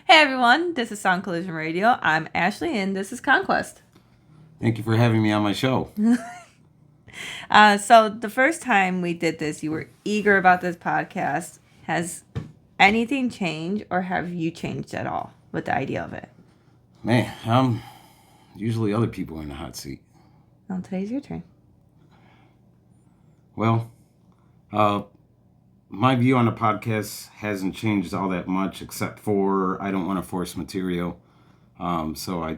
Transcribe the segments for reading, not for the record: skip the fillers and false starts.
Hey everyone, this is Sound Collision Radio. I'm Ashley and this is Conquest. Thank you for having me on my show. So the first time we did this, you were eager about this podcast. Has anything changed or have you changed at all with the idea of it? Man, usually other people in the hot seat. Well, today's your turn. Well, uh, my view on the podcast hasn't changed all that much, except for I don't want to force material. So I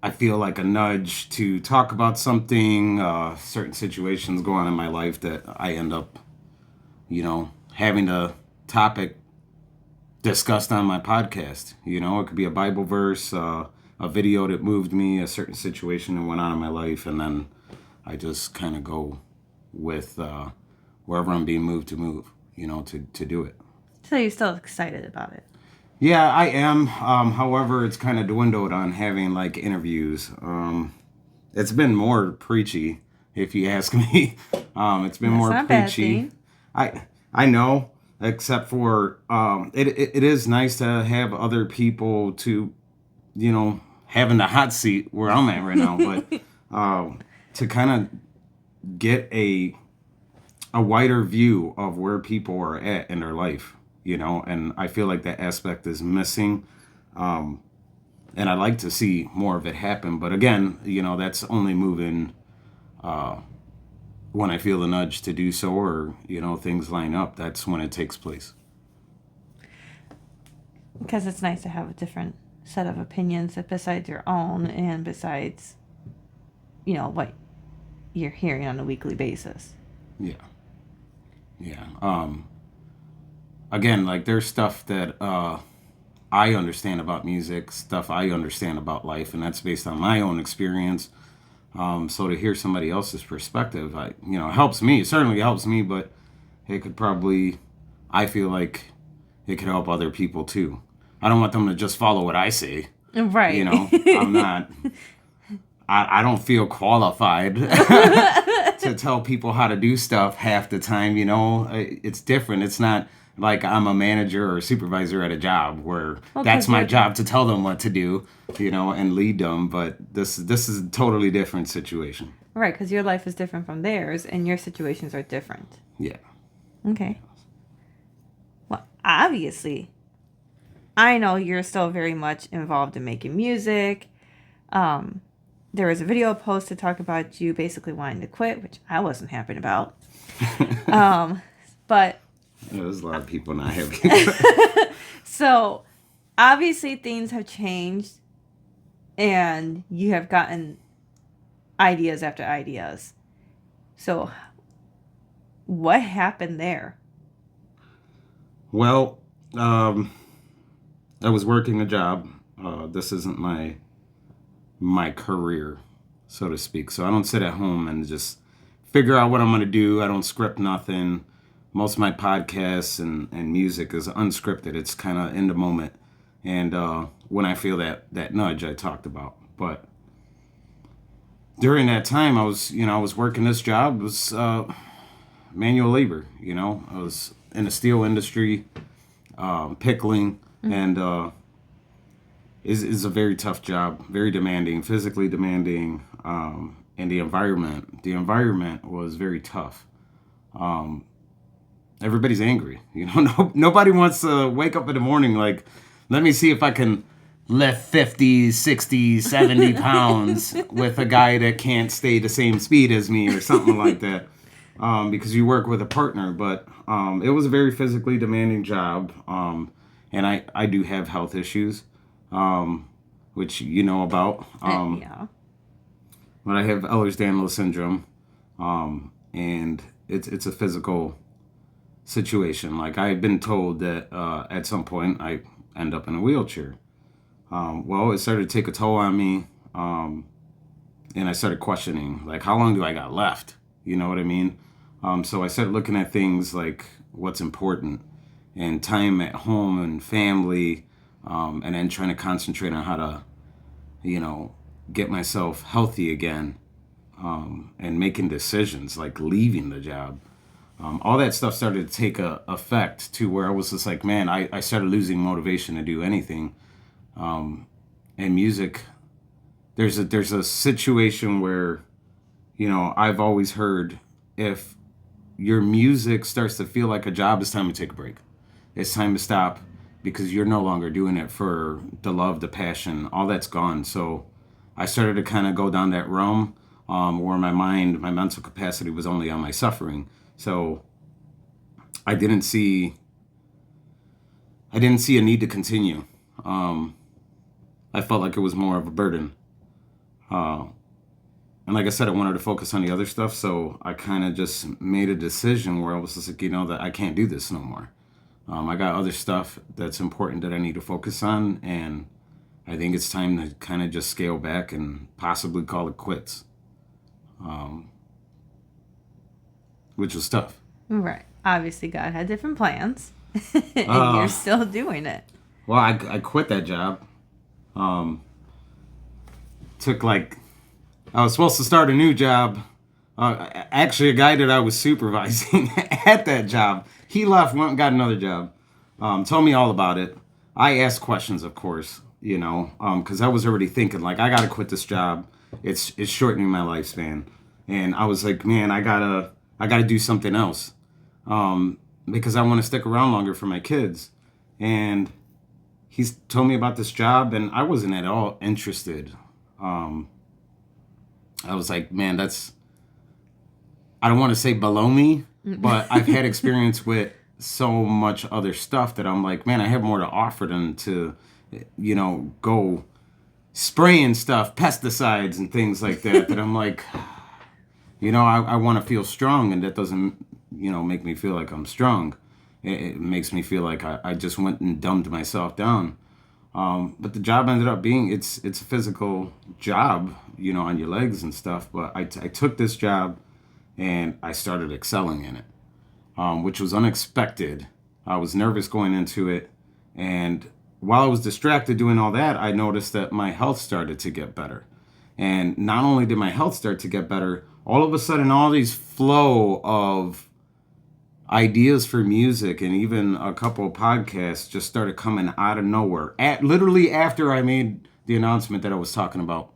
feel like a nudge to talk about something, certain situations go on in my life that I end up, having a topic discussed on my podcast. It could be a Bible verse, a video that moved me, a certain situation that went on in my life, and then I just kind of go with wherever I'm being moved to move, to do it. So you're still excited about it? Yeah, I am. However, it's kind of dwindled on having like interviews. It's been more preachy, if you ask me. It's been That's more not a bad preachy. thing. I know, except for it is nice to have other people to, having the hot seat where I'm at right now, but to kind of get a wider view of where people are at in their life, and I feel like that aspect is missing. And I'd like to see more of it happen. But again, that's only moving when I feel the nudge to do so, or, things line up. That's when it takes place. Because it's nice to have a different set of opinions besides your own and besides, what you're hearing on a weekly basis. Yeah. Yeah. Again, like there's stuff that I understand about music, stuff I understand about life, and that's based on my own experience. So to hear somebody else's perspective, helps me. It certainly helps me, but it could probably, I feel like it could help other people too. I don't want them to just follow what I say. Right. I'm not, I don't feel qualified to tell people how to do stuff half the time. It's different. It's not like I'm a manager or a supervisor at a job where that's my job to tell them what to do, and lead them. But this is a totally different situation. Right, because your life is different from theirs and your situations are different. Yeah. Okay. Well, obviously, I know you're still very much involved in making music. There was a video post to talk about you basically wanting to quit, which I wasn't happy about. But There's a lot of people not happy. so obviously things have changed and you have gotten ideas after ideas. So what happened there? Well, I was working a job. This isn't my career, so to speak. So I don't sit at home and just figure out what I'm going to do. I don't script nothing. Most of my podcasts and music is unscripted. It's kind of in the moment. And when I feel that nudge I talked about. But during that time, I was working this job. It was manual labor, I was in the steel industry, pickling, and is a very tough job, very demanding, physically demanding, and the environment was very tough. Everybody's angry, nobody wants to wake up in the morning like, let me see if I can lift 50, 60, 70 pounds with a guy that can't stay the same speed as me or something like that. Because you work with a partner, but it was a very physically demanding job. And I do have health issues, which you know about. Yeah. But I have Ehlers-Danlos syndrome, and it's a physical situation. Like I've been told that at some point I end up in a wheelchair. Well, it started to take a toll on me, and I started questioning, like, how long do I got left? You know what I mean? So I started looking at things like what's important and time at home and family, and then trying to concentrate on how to, get myself healthy again, and making decisions like leaving the job. All that stuff started to take a effect to where I was just like, man, I started losing motivation to do anything. And music, there's a situation where, I've always heard, if your music starts to feel like a job, it's time to take a break. It's time to stop, because you're no longer doing it for the love, the passion, all that's gone. So I started to kind of go down that realm, where my mental capacity was only on my suffering. So I didn't see a need to continue. I felt like it was more of a burden. And like I said, I wanted to focus on the other stuff. So I kind of just made a decision where I was just like, that I can't do this no more. I got other stuff that's important that I need to focus on. And I think it's time to kind of just scale back and possibly call it quits, which was tough. Right. Obviously, God had different plans, and you're still doing it. Well, I quit that job. Took I was supposed to start a new job. Actually, a guy that I was supervising at that job, he left, went and got another job. Told me all about it. I asked questions, of course, because I was already thinking, like, I got to quit this job. It's shortening my lifespan. And I was like, man, I gotta do something else, because I want to stick around longer for my kids. And he's told me about this job, and I wasn't at all interested. I was like, man, I don't want to say below me, but I've had experience with so much other stuff that I'm like, man, I have more to offer than to, go spraying stuff, pesticides and things like that, that I'm like, I want to feel strong, and that doesn't, make me feel like I'm strong. It makes me feel like I just went and dumbed myself down. But the job ended up being, it's a physical job, on your legs and stuff. But I took this job and I started excelling in it, which was unexpected. I was nervous going into it. And while I was distracted doing all that, I noticed that my health started to get better. And not only did my health start to get better, all of a sudden, all these flow of ideas for music and even a couple of podcasts just started coming out of nowhere. Literally after I made the announcement that I was talking about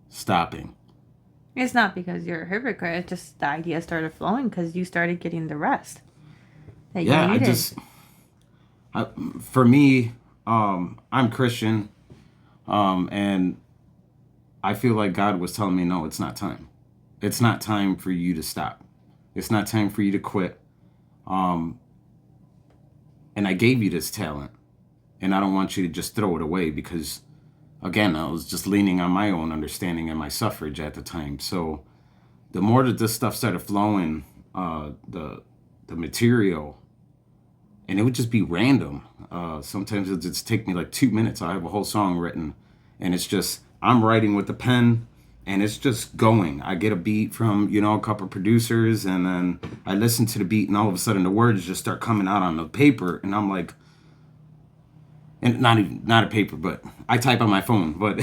stopping. It's not because you're a hypocrite. It's just the idea started flowing because you started getting the rest that you needed. For me, I'm Christian, and I feel like God was telling me, no, it's not time. It's not time for you to stop. It's not time for you to quit. And I gave you this talent, and I don't want you to just throw it away, because, again, I was just leaning on my own understanding and my suffrage at the time. So the more that this stuff started flowing, the material, and it would just be random. Sometimes it would just take me like 2 minutes. I have a whole song written, and it's just, I'm writing with the pen, and it's just going. I get a beat from, a couple of producers, and then I listen to the beat, and all of a sudden the words just start coming out on the paper, and I'm like, and not a paper, but I type on my phone, but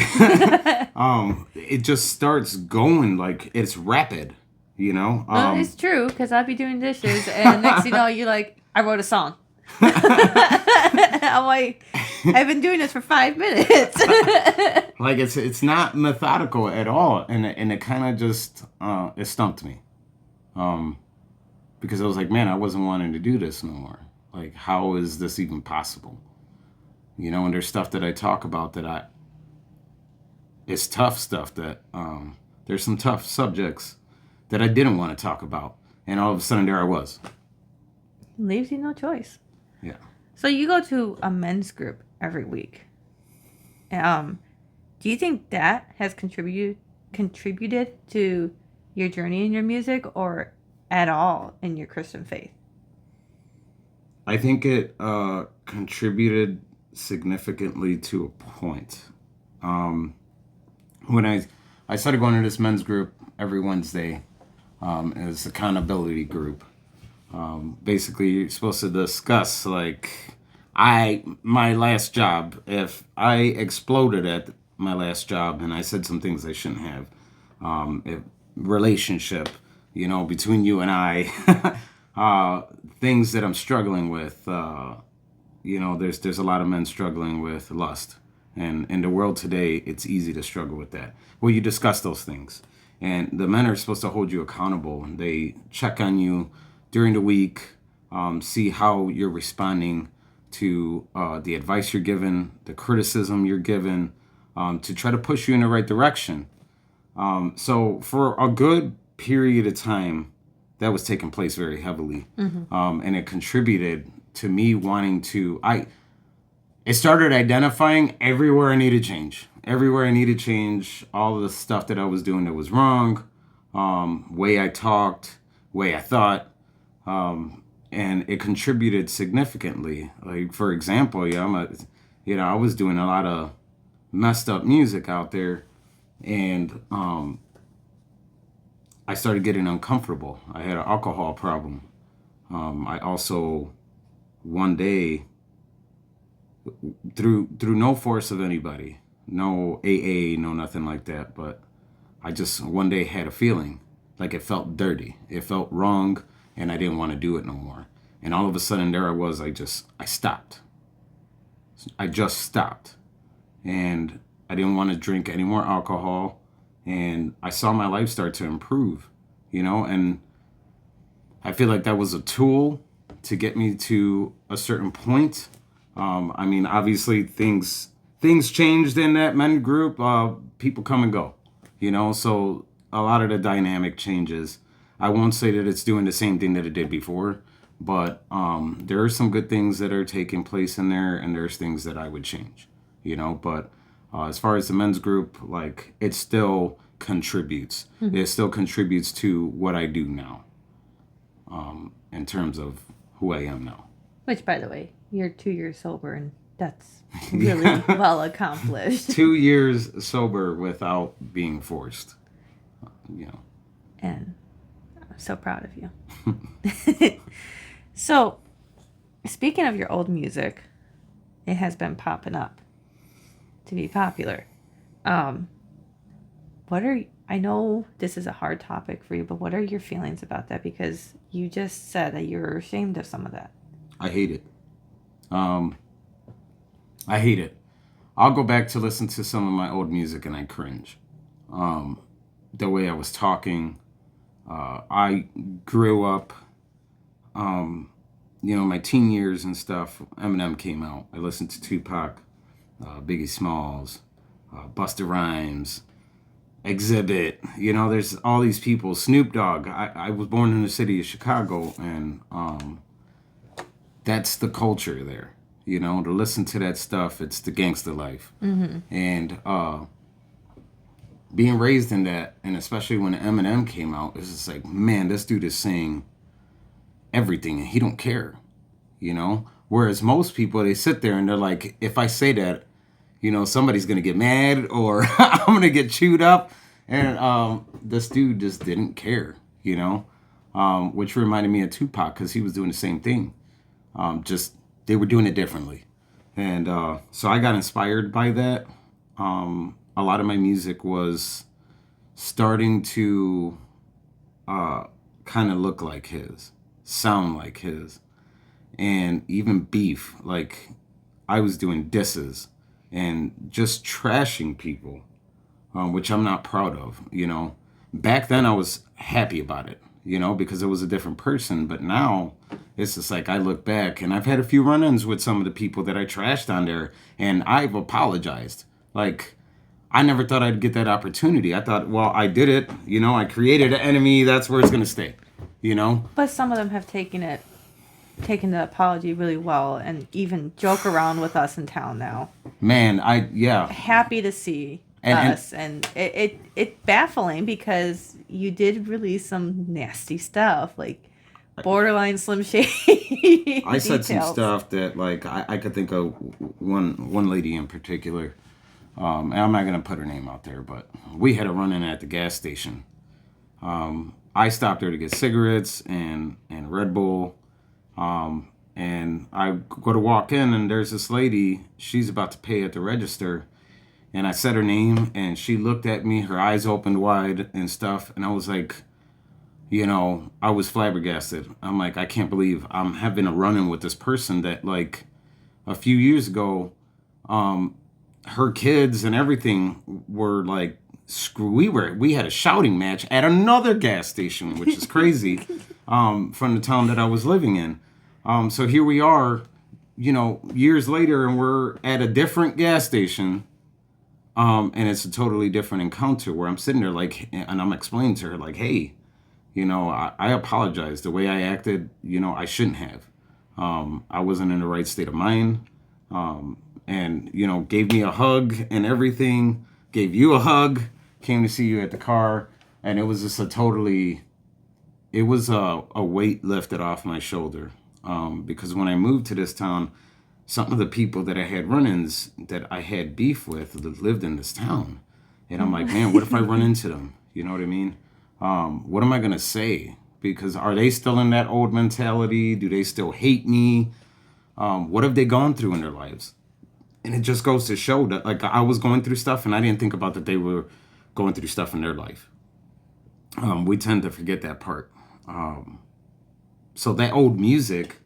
it just starts going, like, it's rapid, Well, it's true, because I'll be doing dishes, and next thing you know, you're like, I wrote a song. I'm like, I've been doing this for 5 minutes. Like, it's not methodical at all, and it kind of just it stumped me, because I was like, man, I wasn't wanting to do this no more. Like, how is this even possible? And there's stuff that I talk about that it's tough stuff that there's some tough subjects that I didn't want to talk about, and all of a sudden there I was. Leaves you no choice. Yeah. So you go to a men's group every week. Do you think that has contributed to your journey in your music, or at all in your Christian faith? I think it contributed significantly to a point. When I started going to this men's group every Wednesday, as accountability group. Basically, you're supposed to discuss, like, my last job. If I exploded at my last job and I said some things I shouldn't have, relationship, between you and I, things that I'm struggling with. There's a lot of men struggling with lust, and in the world today, it's easy to struggle with that. Well, you discuss those things, and the men are supposed to hold you accountable. They check on you during the week, see how you're responding to the advice you're given, the criticism you're given, to try to push you in the right direction. So for a good period of time, that was taking place very heavily, and it contributed to me wanting to. It started identifying everywhere I needed change. Everywhere I needed change, all of the stuff that I was doing that was wrong, way I talked, way I thought, and it contributed significantly. Like for example, I was doing a lot of messed up music out there, and I started getting uncomfortable. I had an alcohol problem. I also one day, through no force of anybody, no AA, no nothing like that, but I just one day had a feeling like it felt dirty, it felt wrong, and I didn't want to do it no more. And all of a sudden, there I was. I stopped. I just stopped, and I didn't want to drink any more alcohol, and I saw my life start to improve, and I feel like that was a tool to get me to a certain point. Obviously things changed in that men group. People come and go, so a lot of the dynamic changes. I won't say that it's doing the same thing that it did before, but there are some good things that are taking place in there, and there's things that I would change, But as far as the men's group, like it still contributes. It still contributes to what I do now, in terms of who I am now. Which, by the way, you're 2 years sober, and that's really well accomplished. 2 years sober without being forced. And I'm so proud of you. So, speaking of your old music, it has been popping up to be popular. I know this is a hard topic for you, but what are your feelings about that? Because you just said that you're ashamed of some of that. I hate it. I hate it. I'll go back to listen to some of my old music and I cringe. The way I was talking. I grew up, my teen years and stuff. Eminem came out. I listened to Tupac, Biggie Smalls, Busta Rhymes, Exhibit. There's all these people. Snoop Dogg. I was born in the city of Chicago, and that's the culture there. To listen to that stuff, it's the gangster life. And being raised in that, and especially when Eminem came out, it's just like, man, this dude is saying everything, and he don't care. Whereas most people, they sit there and they're like, if I say that, somebody's gonna get mad or I'm gonna get chewed up. And this dude just didn't care. Which reminded me of Tupac, because he was doing the same thing. Just they were doing it differently, and so I got inspired by that. A lot of my music was starting to kind of look like his, sound like his, and even beef. Like I was doing disses and just trashing people, which I'm not proud of. Back then I was happy about it, because it was a different person. But now it's just like I look back, and I've had a few run-ins with some of the people that I trashed on there, and I've apologized. Like, I never thought I'd get that opportunity. I thought, well, I did it. I created an enemy. That's where it's going to stay, But some of them have taken the apology really well and even joke around with us in town now. Man, Happy to see us. And it's baffling because you did release some nasty stuff, like borderline Slim Shady. I said some stuff that, like, I could think of one lady in particular. And I'm not going to put her name out there, but we had a run-in at the gas station. I stopped her to get cigarettes and Red Bull. And I go to walk in, and there's this lady. She's about to pay at the register. And I said her name, and she looked at me. Her eyes opened wide and stuff. And I was like, I was flabbergasted. I'm like, I can't believe I'm having a run-in with this person that, like, a few years ago, um, her kids and everything were like, screw. We had a shouting match at another gas station, which is crazy, from the town that I was living in. So here we are, years later, and we're at a different gas station. And it's a totally different encounter where I'm sitting there like, and I'm explaining to her like, hey, I apologize. The way I acted, I shouldn't have. I wasn't in the right state of mind. And, gave me a hug and everything, gave you a hug, came to see you at the car. And it was just it was a weight lifted off my shoulder. Because when I moved to this town, some of the people that I had run-ins that I had beef with that lived in this town. And I'm like, man, what if I run into them? You know what I mean? What am I going to say? Because are they still in that old mentality? Do they still hate me? What have they gone through in their lives? And it just goes to show that, like, I was going through stuff and I didn't think about that they were going through stuff in their life. We tend to forget that part. So that old music,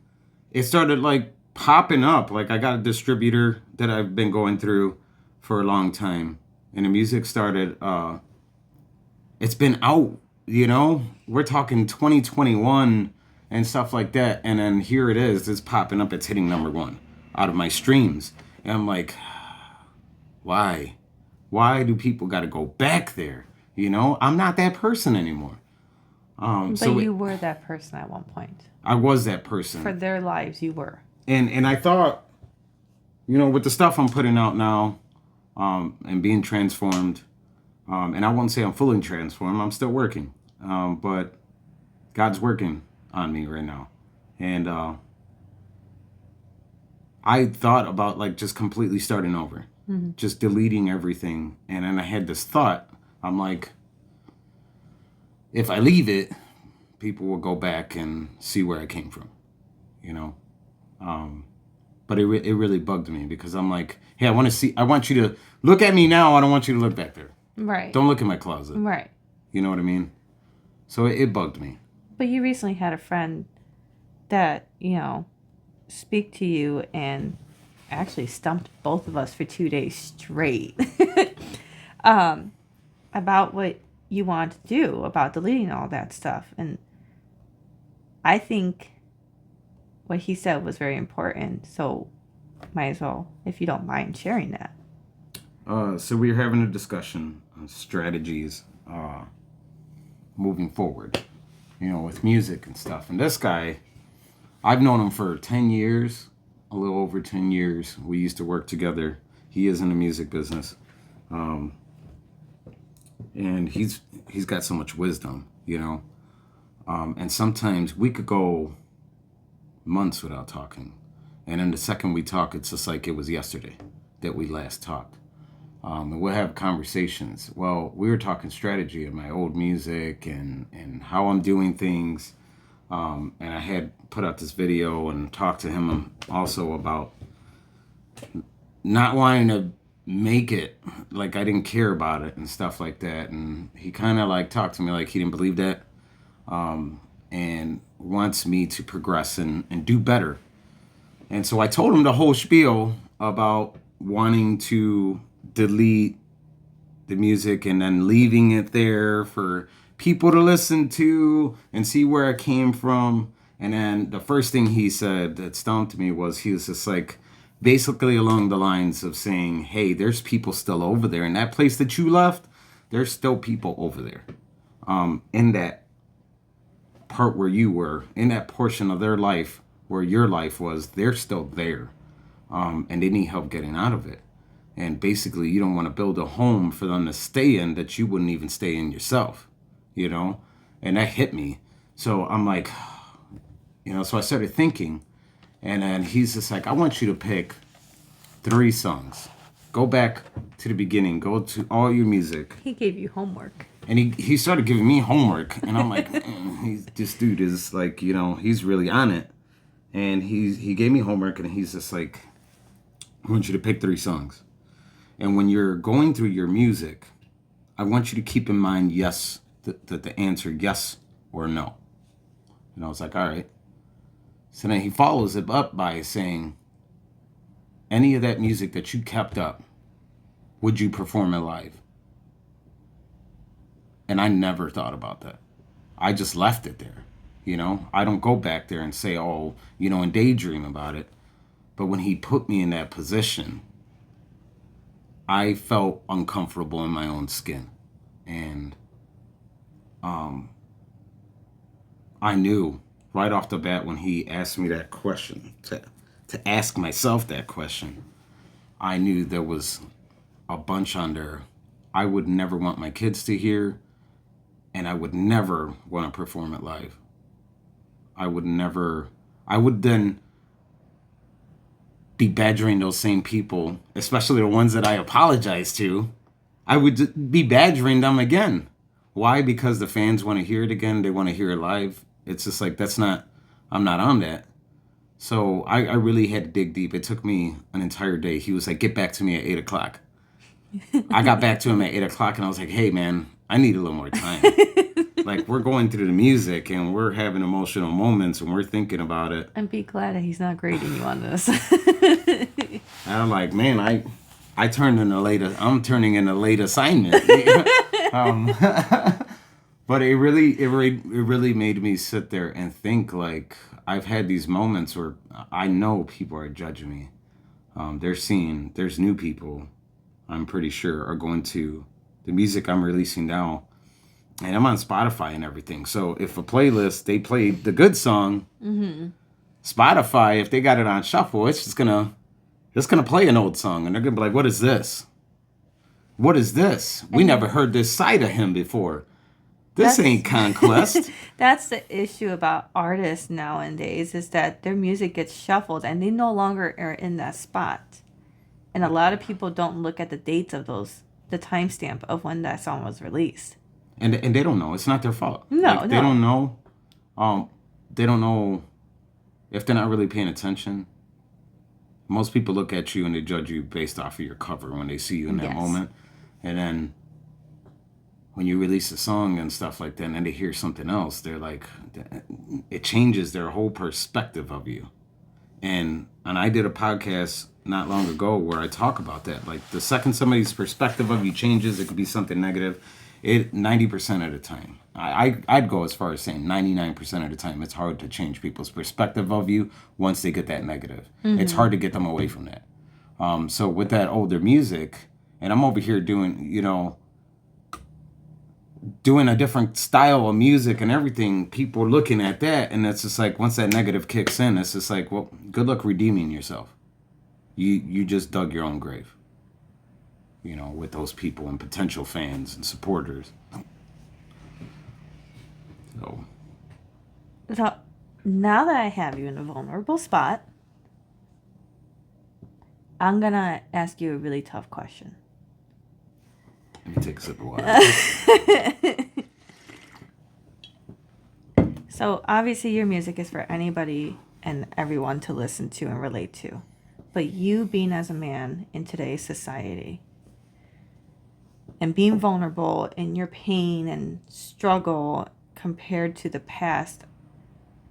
it started like popping up. Like, I got a distributor that I've been going through for a long time, and the music started. It's been out, We're talking 2021 and stuff like that, and then here it is. It's popping up. It's hitting number one out of my streams, and I'm like, why? Why do people got to go back there? I'm not that person anymore. But you were that person at one point. I was that person. For their lives, you were. And I thought, with the stuff I'm putting out now, and being transformed, and I won't say I'm fully transformed. I'm still working. But God's working on me right now. And I thought about, like, just completely starting over. Mm-hmm. Just deleting everything. And then I had this thought. I'm like, if I leave it, people will go back and see where I came from, But it really bugged me because I'm like, hey, I want you to look at me now. I don't want you to look back there. Right. Don't look in my closet. Right. You know what I mean? So it bugged me. But you recently had a friend that, speak to you and actually stumped both of us for 2 days straight about what you want to do, about deleting all that stuff. And I think what he said was very important. So might as well, if you don't mind sharing that. So we were having a discussion on strategies moving forward, with music and stuff. And this guy, I've known him for 10 years, a little over 10 years. We used to work together. He is in the music business. And he's got so much wisdom, and sometimes we could go months without talking. And then the second we talk, it's just like it was yesterday that we last talked. And we'll have conversations. Well, we were talking strategy of my old music and how I'm doing things. And I had put out this video and talked to him also about not wanting to make it, like I didn't care about it and stuff like that. And he kind of like talked to me like he didn't believe that, and wants me to progress and do better. And so I told him the whole spiel about wanting to delete the music and then leaving it there for people to listen to and see where it came from. And then the first thing he said that stumped me was, he was just like, basically along the lines of saying, hey, there's people still over there. In that place that you left, there's still people over there. In that part where you were, in that portion of their life where your life was, they're still there. And they need help getting out of it. And basically, you don't want to build a home for them to stay in that you wouldn't even stay in yourself, And that hit me. So I'm like, so I started thinking. And then he's just like, I want you to pick 3 songs. Go back to the beginning. Go to all your music. He gave you homework. And he started giving me homework. And I'm like, this dude is like, he's really on it. And he gave me homework. And he's just like, I want you to pick 3 songs. And when you're going through your music, I want you to keep in mind, yes, the answer, yes, or no. And I was like, all right. So then he follows it up by saying, any of that music that you kept up, would you perform it live? And I never thought about that. I just left it there. I don't go back there and say, oh, and daydream about it. But when he put me in that position, I felt uncomfortable in my own skin. And I knew right off the bat when he asked me that question, to ask myself that question, I knew there was a bunch under I would never want my kids to hear, and I would never want to perform it live. I would then be badgering those same people, especially the ones that I apologize to. I would be badgering them again. Why? Because the fans want to hear it again. They want to hear it live. It's just like, I'm not on that. So I really had to dig deep. It took me an entire day. He was like, get back to me at 8 o'clock. I got back to him at 8 o'clock and I was like, hey man, I need a little more time. Like, we're going through the music and we're having emotional moments and we're thinking about it. And be glad that he's not grading you on this. And I'm like, man, I'm turning in a late assignment. But it really made me sit there and think. Like, I've had these moments where I know people are judging me. There's new people, I'm pretty sure, are going to the music I'm releasing now. And I'm on Spotify and everything. So if a playlist, they play the good song, Spotify, if they got it on shuffle, it's gonna play an old song. And they're going to be like, what is this? What is this? We never heard this side of him before. This ain't Conquest. That's the issue about artists nowadays, is that their music gets shuffled and they no longer are in that spot. And a lot of people don't look at the dates of the timestamp of when that song was released. And they don't know. It's not their fault. No, They don't know. They don't know if they're not really paying attention. Most people look at you and they judge you based off of your cover when they see you in that moment. And then when you release a song and stuff like that and then they hear something else, they're like, it changes their whole perspective of you. And I did a podcast not long ago where I talk about that. Like, the second somebody's perspective of you changes, it could be something negative. 90% of the time, I'd go as far as saying 99% of the time, it's hard to change people's perspective of you once they get that negative. It's hard to get them away from that. So with that older music, and I'm over here doing a different style of music and everything, people looking at that, and it's just like, once that negative kicks in, it's just like, well, good luck redeeming yourself. You just dug your own grave. With those people and potential fans and supporters. So now that I have you in a vulnerable spot, I'm going to ask you a really tough question. Let me take a sip of water. So obviously your music is for anybody and everyone to listen to and relate to. But you being as a man in today's society, and being vulnerable in your pain and struggle compared to the past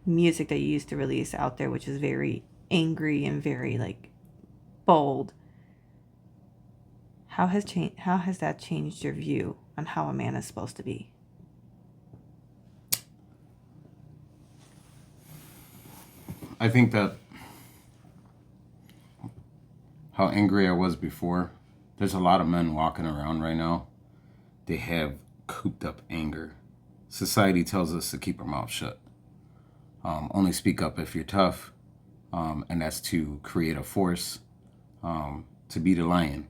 music that you used to release out there, which is very angry and very bold. How has that changed your view on how a man is supposed to be? I think that how angry I was before, there's a lot of men walking around right now. They have cooped up anger. Society tells us to keep our mouth shut. Only speak up if you're tough. And that's to create a force, to be the lion,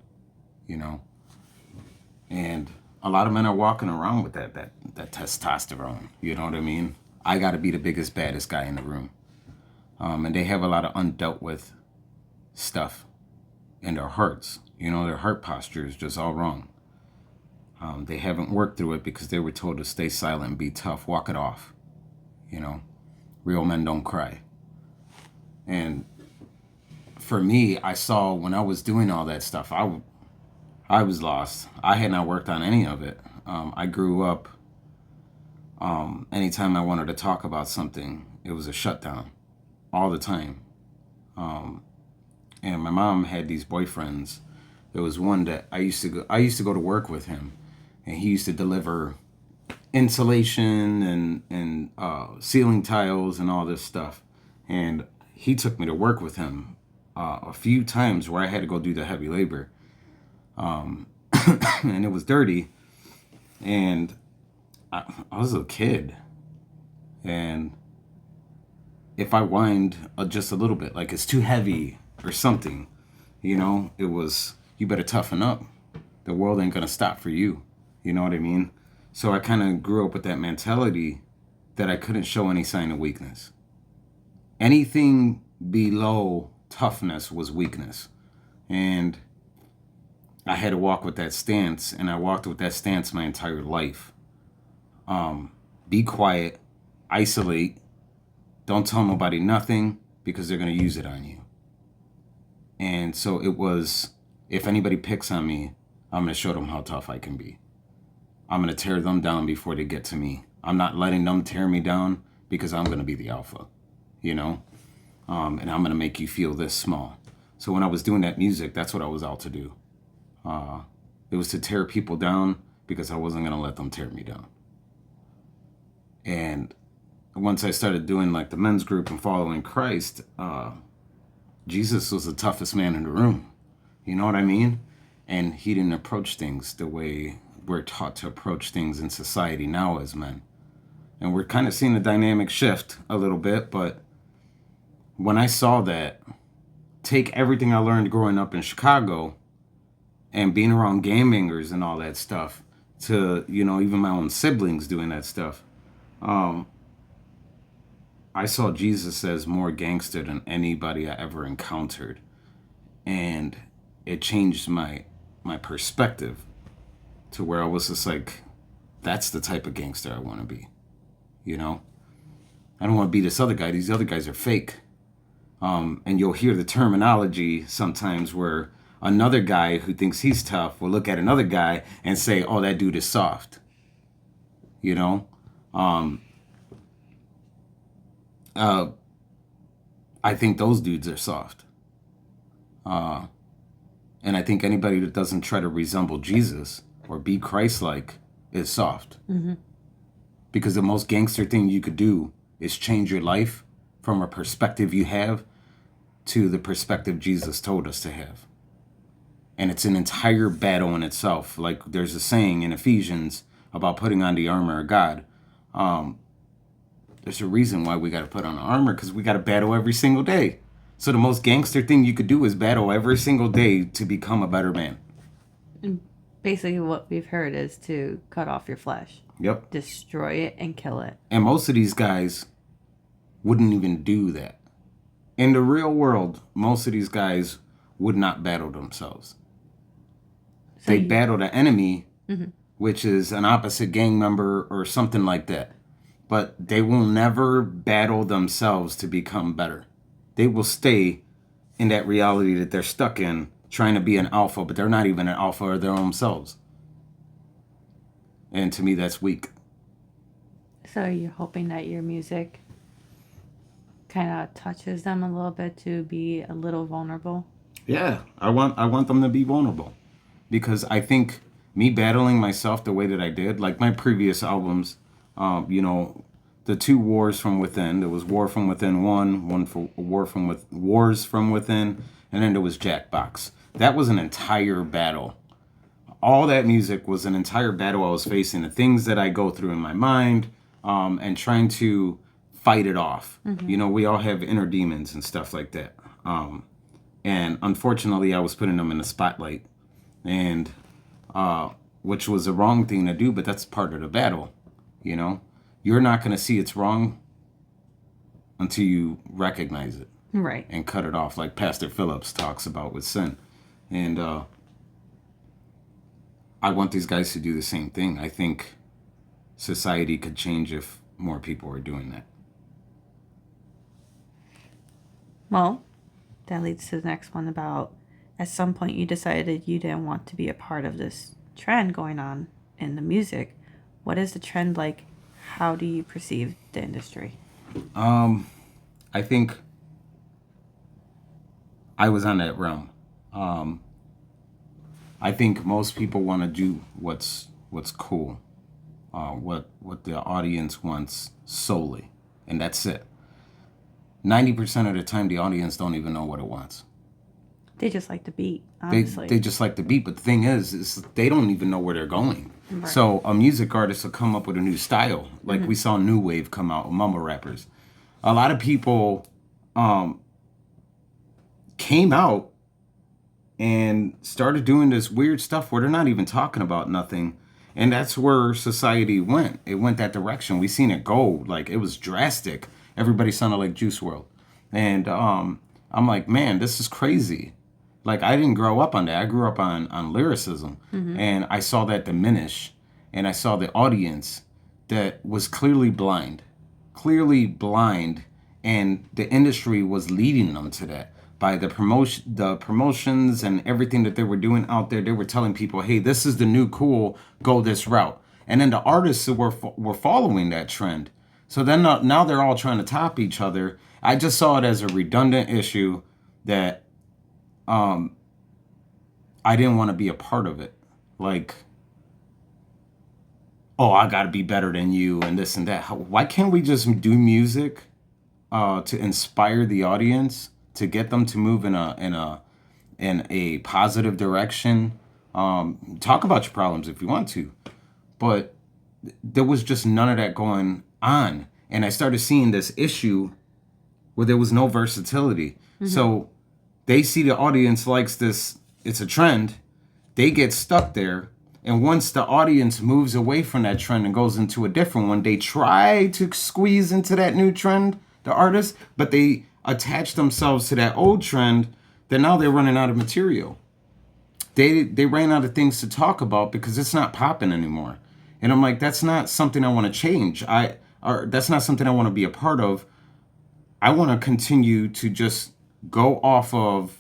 And a lot of men are walking around with that testosterone, you know what I mean? I got to be the biggest, baddest guy in the room. And they have a lot of undealt with stuff in their hearts. Their heart posture is just all wrong. They haven't worked through it because they were told to stay silent and be tough, walk it off. Real men don't cry. And for me, I saw when I was doing all that stuff, I was lost. I had not worked on any of it. I grew up Anytime I wanted to talk about something, it was a shutdown all the time. And my mom had these boyfriends. There was one that I used to go to work with him, and he used to deliver insulation and ceiling tiles and all this stuff. And he took me to work with him a few times where I had to go do the heavy labor, and it was dirty. And I was a kid, and if I whined just a little bit, like it's too heavy or something, it was, you better toughen up. The world ain't gonna stop for you. You know what I mean? So I kind of grew up with that mentality that I couldn't show any sign of weakness. Anything below toughness was weakness. And I had to walk with that stance, and I walked with that stance my entire life. Be quiet, isolate, don't tell nobody nothing because they're going to use it on you. And so it was, if anybody picks on me, I'm going to show them how tough I can be. I'm going to tear them down before they get to me. I'm not letting them tear me down because I'm going to be the alpha, and I'm going to make you feel this small. So when I was doing that music, that's what I was out to do. It was to tear people down because I wasn't going to let them tear me down. And once I started doing like the men's group and following Christ, Jesus was the toughest man in the room. You know what I mean? And he didn't approach things the way we're taught to approach things in society now as men. And we're kind of seeing the dynamic shift a little bit, but when I saw that, take everything I learned growing up in Chicago and being around gang bangers and all that stuff to, even my own siblings doing that stuff, I saw Jesus as more gangster than anybody I ever encountered. And it changed my perspective to where I was just like, that's the type of gangster I want to be. I don't want to be this other guy. These other guys are fake. And you'll hear the terminology sometimes where another guy who thinks he's tough will look at another guy and say, oh, that dude is soft. I think those dudes are soft. And I think anybody that doesn't try to resemble Jesus or be Christ-like is soft. Mm-hmm. Because the most gangster thing you could do is change your life from a perspective you have to the perspective Jesus told us to have. And it's an entire battle in itself. Like there's a saying in Ephesians about putting on the armor of God. There's a reason why we got to put on armor, because we got to battle every single day. So the most gangster thing you could do is battle every single day to become a better man. And basically what we've heard is to cut off your flesh. Yep. Destroy it and kill it. And most of these guys wouldn't even do that. In the real world, most of these guys would not battle themselves. So they battle the enemy, mm-hmm. which is an opposite gang member or something like that. But they will never battle themselves to become better. They will stay in that reality that they're stuck in, trying to be an alpha, but they're not even an alpha of their own selves. And to me, that's weak. So you're hoping that your music kind of touches them a little bit to be a little vulnerable? Yeah, I want them to be vulnerable. Because I think me battling myself the way that I did, like my previous albums, the two Wars from Within. There was War from Within 1 for Wars from Within, and then there was Jackbox. That was an entire battle. All that music was an entire battle I was facing, the things that I go through in my mind, and trying to fight it off. Mm-hmm. We all have inner demons and stuff like that. And unfortunately, I was putting them in the spotlight, and which was the wrong thing to do, but that's part of the battle. You're not going to see it's wrong until you recognize it. Right. And cut it off, like Pastor Phillips talks about with sin. And I want these guys to do the same thing. I think society could change if more people were doing that. Well, that leads to the next one about, at some point you decided you didn't want to be a part of this trend going on in the music. What is the trend like? how do you perceive the industry? I think I was on that realm. Um, I think most people want to do what's cool, what the audience wants solely, and that's it. 90% of the time, the audience don't even know what it wants. They just like the beat, They honestly. they just like the beat, but the thing is they don't even know where they're going. Right. So a music artist will come up with a new style, like we saw new wave come out, mumble rappers. A lot of people came out and started doing this weird stuff where they're not even talking about nothing. And that's where society went. It went that direction. We seen it go. Like, it was drastic. Everybody sounded like Juice World. And I'm like, man, this is crazy. Like, I didn't grow up on that. I grew up on lyricism. And I saw that diminish. And I saw the audience that was clearly blind. Clearly blind. And the industry was leading them to that by the promotions and everything that they were doing out there. They were telling people, hey, this is the new cool, go this route. And then the artists were following that trend. So then now they're all trying to top each other. I just saw it as a redundant issue that I didn't want to be a part of it. Like, oh, I got to be better than you and this and that. Why can't we just do music to inspire the audience, to get them to move in a positive direction? Talk about your problems if you want to, but there was just none of that going on, and I started seeing this issue where there was no versatility. So they see the audience likes this, it's a trend, they get stuck there. And once the audience moves away from that trend and goes into a different one, they try to squeeze into that new trend, the artist, but they attach themselves to that old trend. Then now they're running out of material. They ran out of things to talk about because it's not popping anymore. And I'm like, that's not something I want to change. Or that's not something I want to be a part of. I want to continue to just go off of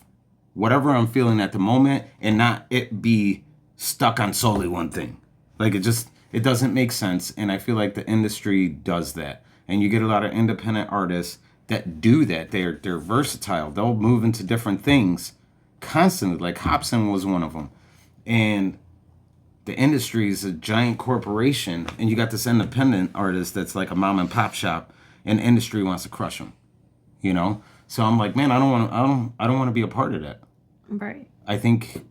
whatever I'm feeling at the moment and not it be stuck on solely one thing. Like, it doesn't make sense. And I feel like the industry does that. And you get a lot of independent artists that do that. They're versatile. They'll move into different things constantly. Like Hobson was one of them. And the industry is a giant corporation, and you got this independent artist that's like a mom and pop shop, and the industry wants to crush them. You know? So I'm like, man, I don't want to be a part of that. Right. I think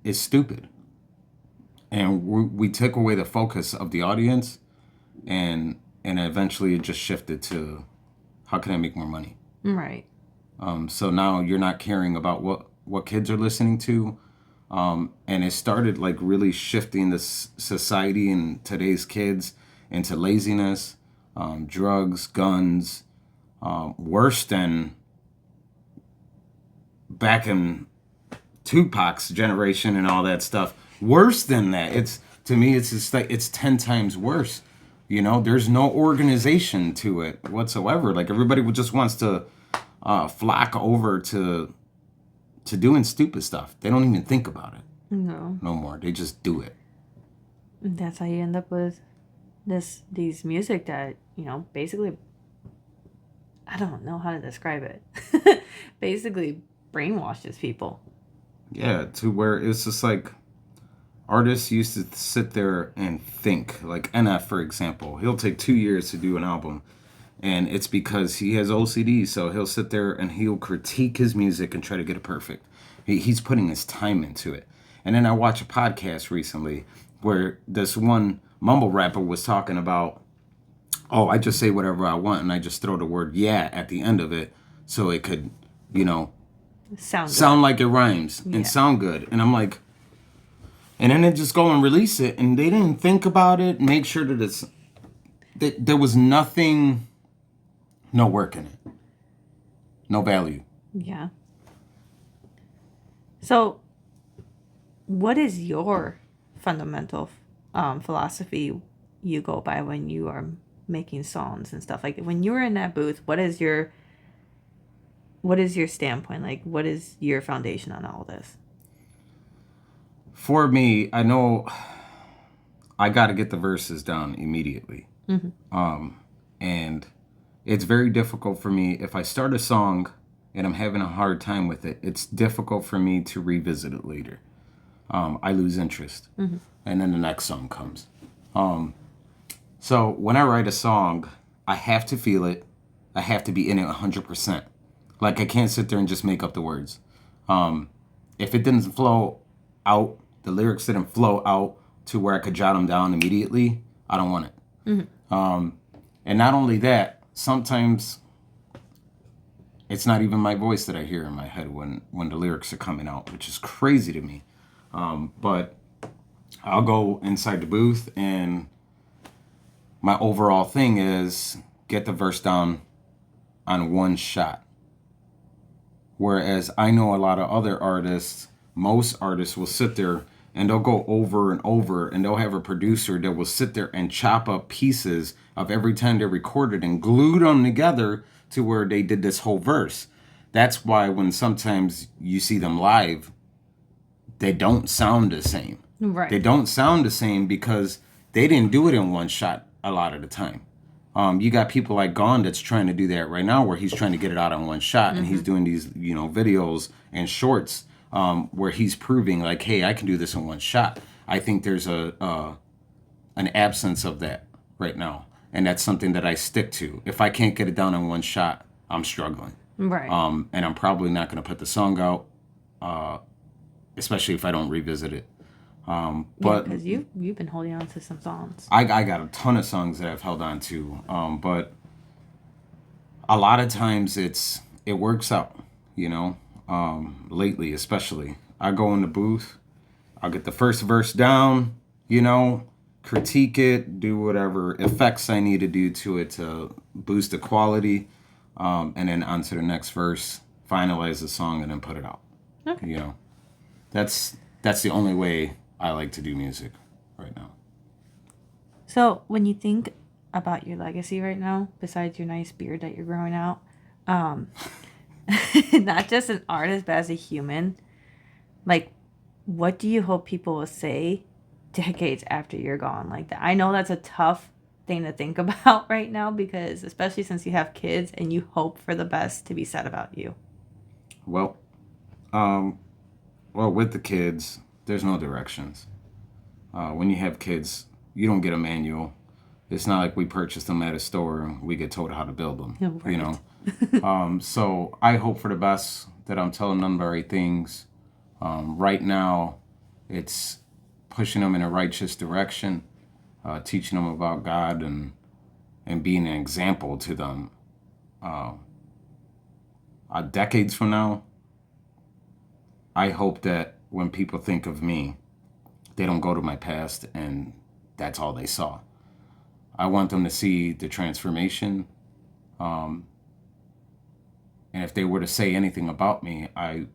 it's stupid. And we took away the focus of the audience, and eventually it just shifted to how can I make more money? Right. So now you're not caring about what kids are listening to. And it started like really shifting this society and today's kids into laziness, drugs, guns, worse than back in Tupac's generation and all that stuff. Worse than that. To me, it's just like it's 10 times worse. You know, there's no organization to it whatsoever. Like, everybody just wants to flock over to doing stupid stuff. They don't even think about it. No more. They just do it. That's how you end up with these music that, basically, I don't know how to describe it. Basically brainwashes people. Yeah, to where it's just like artists used to sit there and think. Like NF, for example, he'll take 2 years to do an album. And it's because he has OCD, so he'll sit there and he'll critique his music and try to get it perfect. He's putting his time into it. And then I watched a podcast recently where this one mumble rapper was talking about, oh, I just say whatever I want and I just throw the word yeah at the end of it so it could, sound like it rhymes and sound good. And I'm like, and then they just go and release it, and they didn't think about it, make sure that there was nothing, no work in it, no value. Yeah. So, what is your fundamental philosophy you go by when you are making songs and stuff? Like, when you're in that booth, what is your standpoint? Like, what is your foundation on all this? For me, I know I got to get the verses down immediately. And it's very difficult for me if I start a song and I'm having a hard time with it. It's difficult for me to revisit it later. I lose interest, and then the next song comes. So when I write a song, I have to feel it. I have to be in it 100%. Like, I can't sit there and just make up the words. If it didn't flow out, the lyrics didn't flow out to where I could jot them down immediately, I don't want it. And not only that, sometimes it's not even my voice that I hear in my head when the lyrics are coming out, which is crazy to me. But I'll go inside the booth, and my overall thing is get the verse down on one shot. Whereas I know a lot of other artists, most artists will sit there and they'll go over and over, and they'll have a producer that will sit there and chop up pieces of every time they recorded and glue them together to where they did this whole verse. That's why when sometimes you see them live, they don't sound the same. Right. They don't sound the same because they didn't do it in one shot a lot of the time. You got people like Gone that's trying to do that right now, where he's trying to get it out on one shot, and he's doing these, videos and shorts where he's proving like, hey, I can do this in one shot. I think there's an absence of that right now, and that's something that I stick to. If I can't get it down in one shot, I'm struggling. Right. And I'm probably not going to put the song out, especially if I don't revisit it. But because you've been holding on to some songs. I got a ton of songs that I've held on to, but a lot of times it works out, lately especially. I go in the booth, I'll get the first verse down, critique it, do whatever effects I need to do to it to boost the quality, and then on to the next verse, finalize the song, and then put it out. Okay. That's the only way I like to do music right now. So when you think about your legacy right now, besides your nice beard that you're growing out, not just an artist, but as a human, like, what do you hope people will say decades after you're gone like that? I know that's a tough thing to think about right now, because especially since you have kids and you hope for the best to be said about you. Well, with the kids, there's no directions. When you have kids, you don't get a manual. It's not like we purchase them at a store and we get told how to build them. Right. So I hope for the best, that I'm telling them the right things. Right now, it's pushing them in a righteous direction, teaching them about God, and being an example to them. Decades from now, I hope that when people think of me, they don't go to my past and that's all they saw. I want them to see the transformation. And if they were to say anything about me, I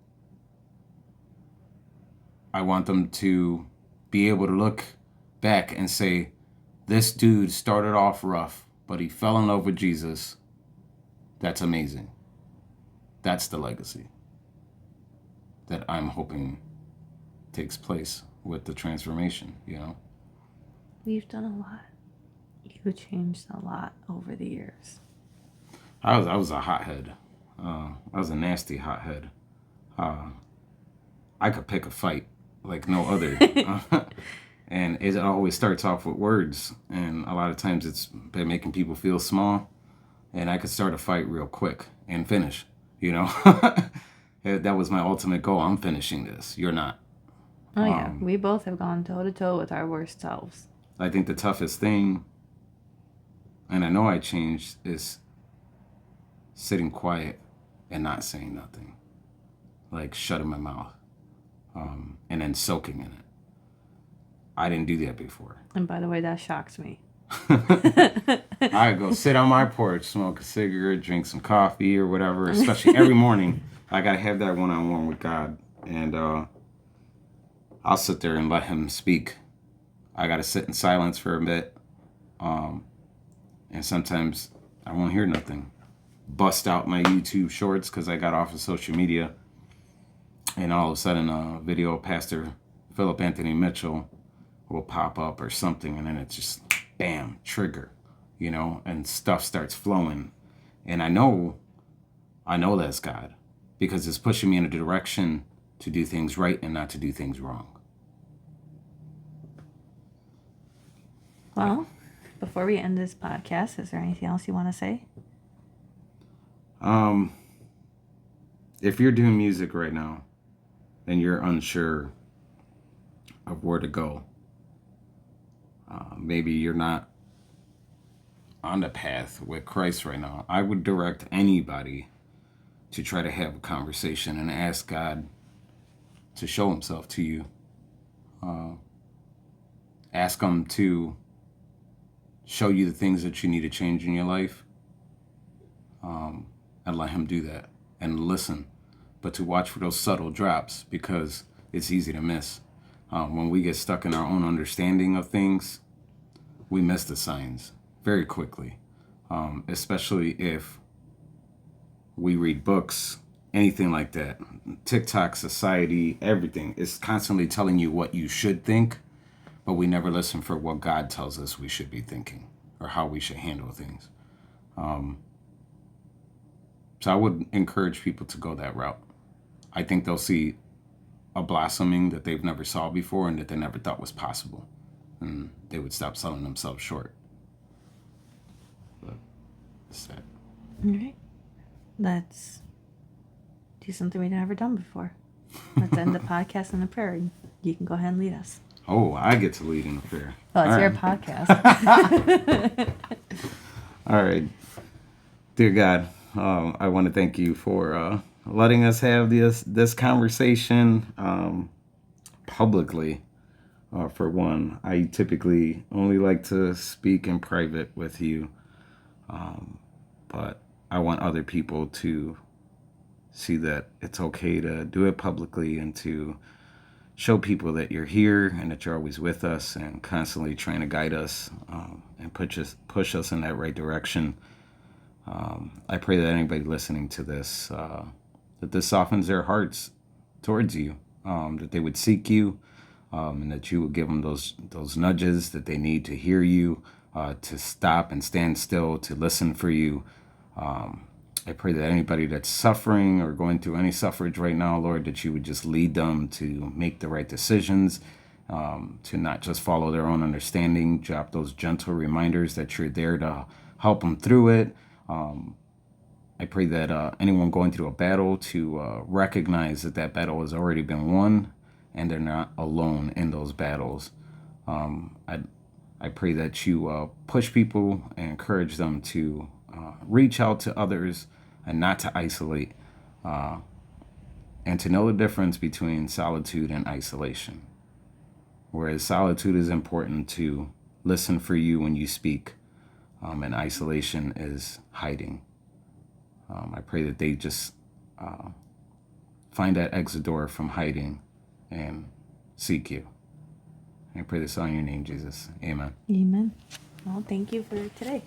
want them to be able to look back and say, this dude started off rough, but he fell in love with Jesus. That's amazing. That's the legacy that I'm hoping takes place with the transformation, You've done a lot. You've changed a lot over the years. I was a hothead. I was a nasty hothead. I could pick a fight like no other. And it always starts off with words. And a lot of times it's been making people feel small. And I could start a fight real quick and finish, That was my ultimate goal. I'm finishing this. You're not. Oh, yeah. We both have gone toe-to-toe with our worst selves. I think the toughest thing, and I know I changed, is sitting quiet and not saying nothing. Like shutting my mouth, and then soaking in it. I didn't do that before. And by the way, that shocks me. I go sit on my porch, smoke a cigarette, drink some coffee or whatever, especially every morning. I got to have that one-on-one with God. And I'll sit there and let him speak. I got to sit in silence for a bit. And sometimes I won't hear nothing. Bust out my YouTube shorts because I got off of social media. And all of a sudden a video of Pastor Philip Anthony Mitchell will pop up or something. And then it's just, bam, trigger. and stuff starts flowing. And I know that's God, because it's pushing me in a direction to do things right and not to do things wrong. Well, before we end this podcast, is there anything else you want to say? If you're doing music right now and you're unsure of where to go, maybe you're not on the path with Christ right now, I would direct anybody to try to have a conversation and ask God to show himself to you. Ask him to show you the things that you need to change in your life, and let him do that, and listen, but to watch for those subtle drops, because it's easy to miss. When we get stuck in our own understanding of things, we miss the signs very quickly, especially if we read books, anything like that. TikTok, society, everything is constantly telling you what you should think, but we never listen for what God tells us we should be thinking or how we should handle things. So I would encourage people to go that route. I think they'll see a blossoming that they've never saw before and that they never thought was possible. And they would stop selling themselves short. But it's that. All right. Let's do something we've never done before. Let's end the podcast in a prayer. You can go ahead and lead us. Oh, I get to lead in a prayer. Oh, it's All your right. podcast. All right. Dear God, I want to thank you for letting us have this conversation publicly. For one, I typically only like to speak in private with you, but I want other people to see that it's okay to do it publicly and to show people that you're here and that you're always with us and constantly trying to guide us and push us in that right direction. I pray that anybody listening to this, that this softens their hearts towards you, that they would seek you, and that you would give them those nudges that they need to hear you, to stop and stand still, to listen for you. I pray that anybody that's suffering or going through any suffrage right now, Lord, that you would just lead them to make the right decisions, to not just follow their own understanding, drop those gentle reminders that you're there to help them through it. I pray that anyone going through a battle to recognize that battle has already been won and they're not alone in those battles. I pray that you push people and encourage them to reach out to others and not to isolate, and to know the difference between solitude and isolation. Whereas solitude is important to listen for you when you speak, and isolation is hiding. I pray that they just find that exit door from hiding and seek you. I pray this all in your name, Jesus. Amen. Amen. Well, thank you for today.